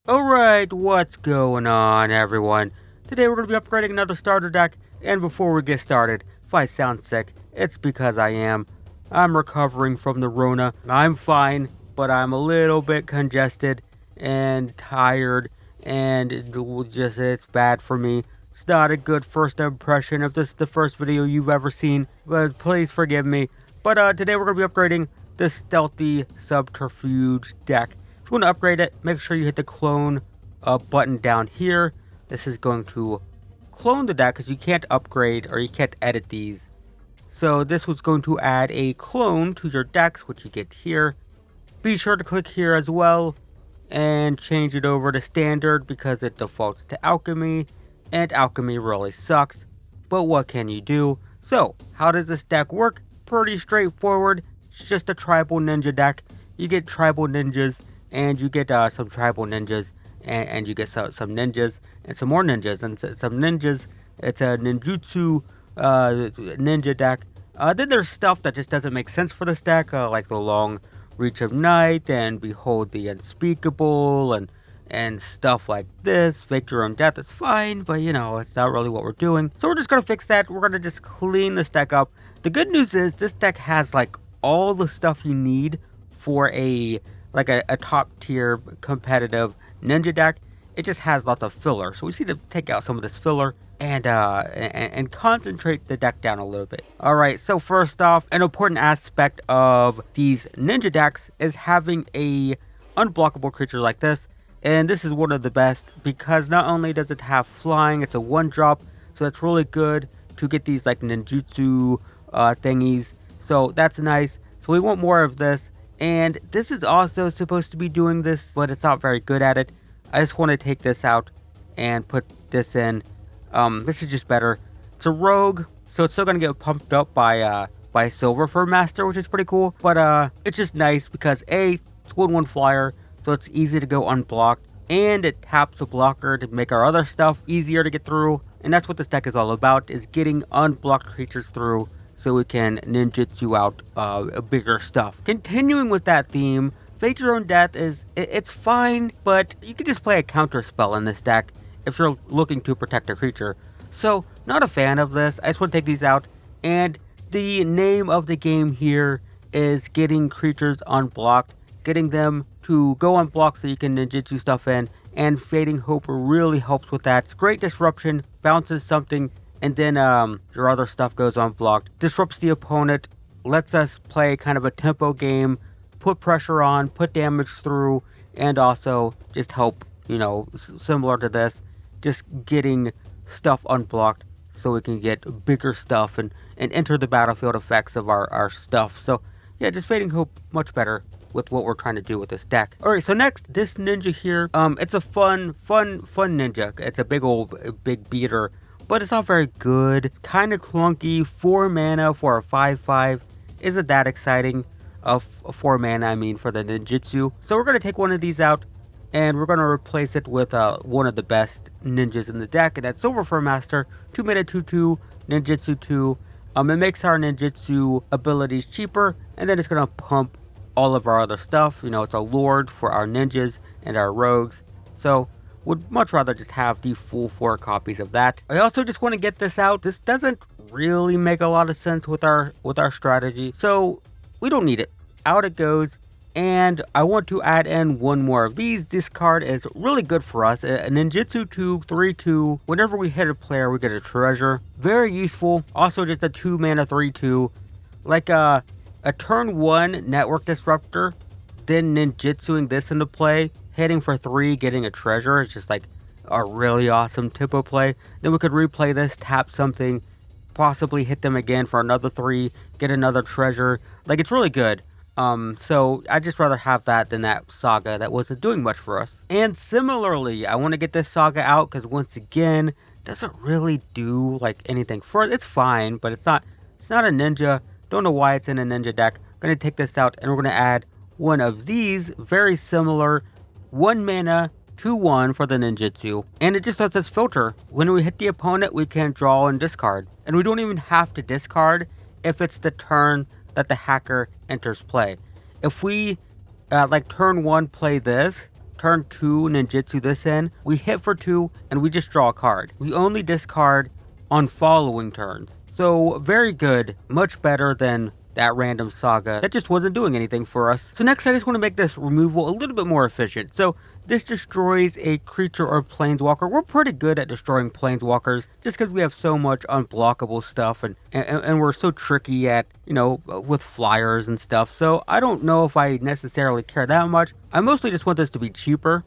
Alright, what's going on, everyone? Today we're going to be upgrading another starter deck, and before we get started, if I sound sick, it's because I am. I'm recovering from the Rona. I'm fine, but I'm a little bit congested and tired, and it's bad for me. It's not a good first impression if this is the first video you've ever seen, but please forgive me. But today we're going to be upgrading this Stealthy Subterfuge deck. If you want to upgrade it, make sure you hit the clone button down here. This is going to clone the deck because you can't upgrade or you can't edit these. So this was going to add a clone to your decks, which you get here. Be sure to click here as well and change it over to standard because it defaults to alchemy, and alchemy really sucks. But what can you do? So how does this deck work? Pretty straightforward. It's just a tribal ninja deck. You get tribal ninjas, and you get some tribal ninjas, and you get some ninjas, and some more ninjas, and some ninjas. It's a ninjutsu ninja deck. Then there's stuff that just doesn't make sense for this deck, like the long reach of night, and behold the unspeakable, and stuff like this. Fake your own death is fine, but it's not really what we're doing. So we're just gonna fix that. We're gonna just clean this deck up. The good news is this deck has like all the stuff you need for a top tier competitive ninja deck. It just has lots of filler, so we need to take out some of this filler and concentrate the deck down a little bit. Alright, so first off, an important aspect of these ninja decks is having a unblockable creature like this, and this is one of the best because not only does it have flying, it's a 1-drop, so that's really good to get these like ninjutsu thingies, so that's nice. So we want more of this. And this is also supposed to be doing this, but it's not very good at it. I just want to take this out and put this in. This is just better. It's a rogue, so it's still going to get pumped up by Silver Fur Master, which is pretty cool. But it's just nice because A, it's 1/1 flyer, so it's easy to go unblocked. And it taps a blocker to make our other stuff easier to get through. And that's what this deck is all about, is getting unblocked creatures through, so we can ninjutsu out bigger stuff. Continuing with that theme, Fake Your Own Death it's fine, but you can just play a counter spell in this deck if you're looking to protect a creature. So, not a fan of this. I just want to take these out. And the name of the game here is getting creatures unblocked, getting them to go unblocked so you can ninjutsu stuff in, and Fading Hope really helps with that. It's great disruption, bounces something, and then your other stuff goes unblocked. Disrupts the opponent, lets us play kind of a tempo game, put pressure on, put damage through, and also just help, similar to this, just getting stuff unblocked so we can get bigger stuff and enter the battlefield effects of our stuff. So yeah, just Fading Hope much better with what we're trying to do with this deck. Alright, so next, this ninja here, it's a fun ninja. It's a big beater, but it's not very good. Kind of clunky. 4 mana for a 5/5. Isn't that exciting? 4 mana, I mean, for the ninjutsu. So we're going to take one of these out, and we're going to replace it with one of the best ninjas in the deck, and that's Silver Fur Master. 2 mana 2/2, ninjutsu 2. It makes our ninjutsu abilities cheaper, and then it's going to pump all of our other stuff. It's a lord for our ninjas and our rogues. So would much rather just have the full 4 copies of that. I also just want to get this out. This doesn't really make a lot of sense with our strategy, so we don't need it. Out it goes. And I want to add in one more of these. This card is really good for us. A ninjutsu 2, 3/2. Whenever we hit a player, we get a treasure. Very useful. Also just a 2 mana 3/2. Like a turn 1 network disruptor, then ninjutsuing this into play, hitting for 3, getting a treasure. It's just like a really awesome tempo play. Then we could replay this, tap something, possibly hit them again for another 3, get another treasure. Like, it's really good. So I'd just rather have that than that saga that wasn't doing much for us. And similarly, I want to get this saga out because once again, it doesn't really do like anything for it. It's fine, but it's not a ninja. Don't know why it's in a ninja deck. I'm going to take this out, and we're going to add one of these, very similar, 1 mana, 2/1 for the ninjutsu. And it just lets us filter. When we hit the opponent, we can draw and discard. And we don't even have to discard if it's the turn that the hacker enters play. If we, like turn 1, play this, turn 2 ninjutsu this in, we hit for 2 and we just draw a card. We only discard on following turns. So very good, much better than that random saga that just wasn't doing anything for us. So next I just want to make this removal a little bit more efficient. So this destroys a creature or planeswalker. We're pretty good at destroying planeswalkers just because we have so much unblockable stuff and we're so tricky at, you know, with flyers and stuff. So I don't know if I necessarily care that much. I mostly just want this to be cheaper.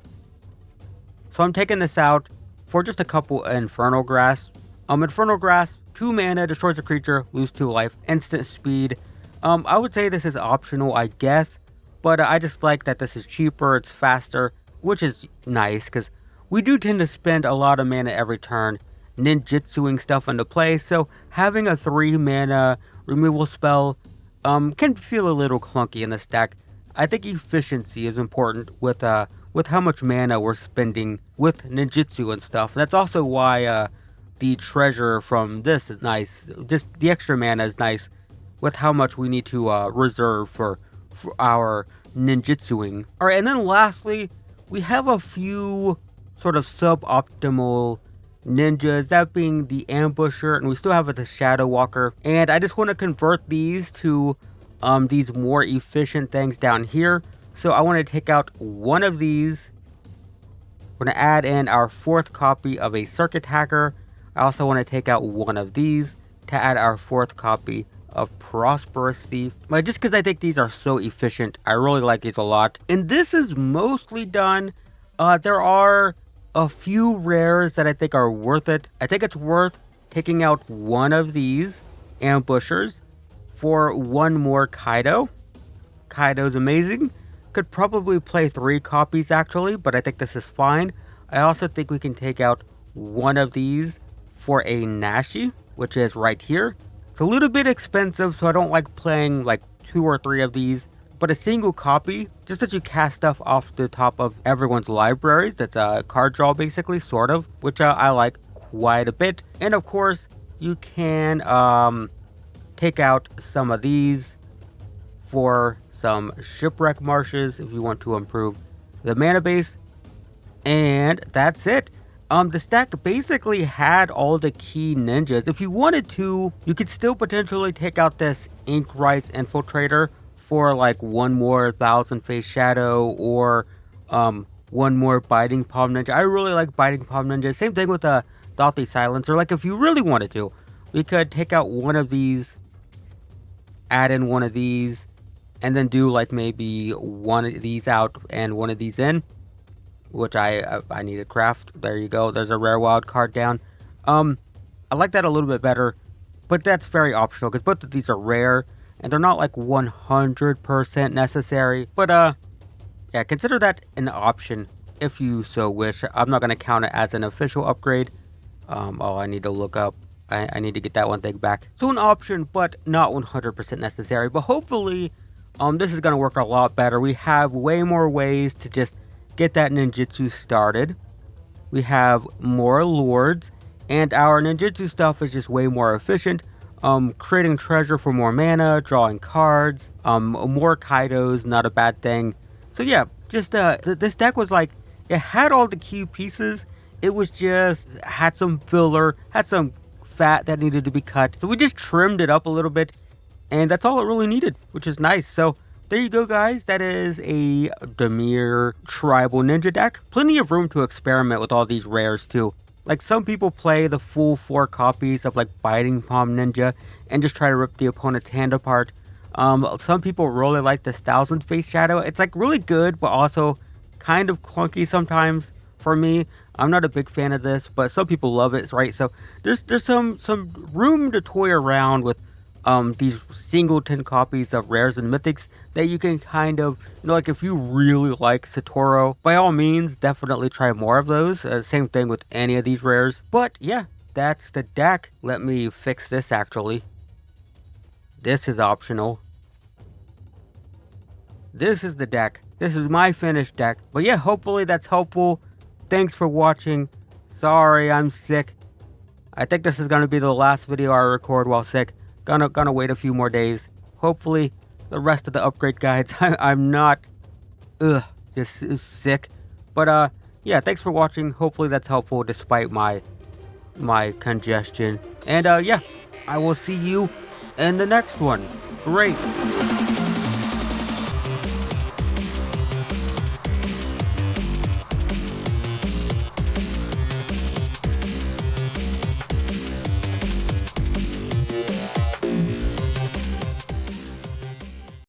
So I'm taking this out for just a couple Infernal Grass. Infernal Grass, 2 mana, destroys a creature, lose 2 life, instant speed. I would say this is optional, I guess, but I just like that this is cheaper, it's faster, which is nice, because we do tend to spend a lot of mana every turn ninjutsuing stuff into play, so having a 3 mana removal spell can feel a little clunky in this deck. I think efficiency is important with how much mana we're spending with ninjutsu and stuff. And that's also why the treasure from this is nice. Just the extra mana is nice with how much we need to reserve for our ninjutsuing. Alright, and then lastly, we have a few sort of suboptimal ninjas, that being the Ambusher, and we still have the Shadow Walker. And I just want to convert these to these more efficient things down here. So I want to take out one of these. We're going to add in our 4th copy of a Circuit Hacker. I also want to take out one of these to add our 4th copy of Prosperous Thief. But just because I think these are so efficient, I really like these a lot. And this is mostly done. There are a few rares that I think are worth it. I think it's worth taking out one of these Ambushers for one more Kaido. Kaido's amazing. Could probably play 3 copies actually, but I think this is fine. I also think we can take out one of these for a Nashi, which is right here. It's a little bit expensive, so I don't like playing like 2 or 3 of these. But a single copy, just as you cast stuff off the top of everyone's libraries, that's a card draw basically, sort of, which I like quite a bit. And of course, you can take out some of these for some Shipwreck Marshes if you want to improve the mana base. And that's it. The stack basically had all the key ninjas. If you wanted to, you could still potentially take out this Ink Rice Infiltrator for like one more Thousand Face Shadow or one more Biting Palm Ninja. I really like Biting Palm Ninja. Same thing with the Stealthy Silencer. Like if you really wanted to, we could take out one of these, add in one of these, and then do like maybe one of these out and one of these in. Which I need to craft. There you go. There's a rare wild card down. I like that a little bit better, but that's very optional because both of these are rare and they're not like 100% necessary. But yeah, consider that an option if you so wish. I'm not going to count it as an official upgrade. Oh, I need to look up. I need to get that one thing back. So an option, but not 100% necessary. But hopefully, this is going to work a lot better. We have way more ways to just get that ninjutsu started. We have more lords, and our ninjutsu stuff is just way more efficient. Creating treasure for more mana, drawing cards, more Kaidos, not a bad thing. So yeah, just this deck was like, it had all the key pieces. It was just had some filler, had some fat that needed to be cut. So we just trimmed it up a little bit, and that's all it really needed, which is nice. So there you go, guys. That is a Dimir Tribal Ninja deck. Plenty of room to experiment with all these rares, too. Like, some people play the full 4 copies of, like, Biting Palm Ninja and just try to rip the opponent's hand apart. Some people really like this Thousand Face Shadow. It's, like, really good, but also kind of clunky sometimes for me. I'm not a big fan of this, but some people love it, right? So there's some room to toy around with these singleton copies of rares and mythics that you can kind of, you know, like if you really like Satoru, by all means, definitely try more of those. Same thing with any of these rares. But yeah, that's the deck. Let me fix this actually. This is optional. This is the deck. This is my finished deck. But yeah, hopefully that's helpful. Thanks for watching. Sorry, I'm sick. I think this is going to be the last video I record while sick. Gonna wait a few more days. Hopefully, the rest of the upgrade guides, I'm not, just sick. But yeah, thanks for watching. Hopefully that's helpful despite my congestion. And yeah, I will see you in the next one. Great.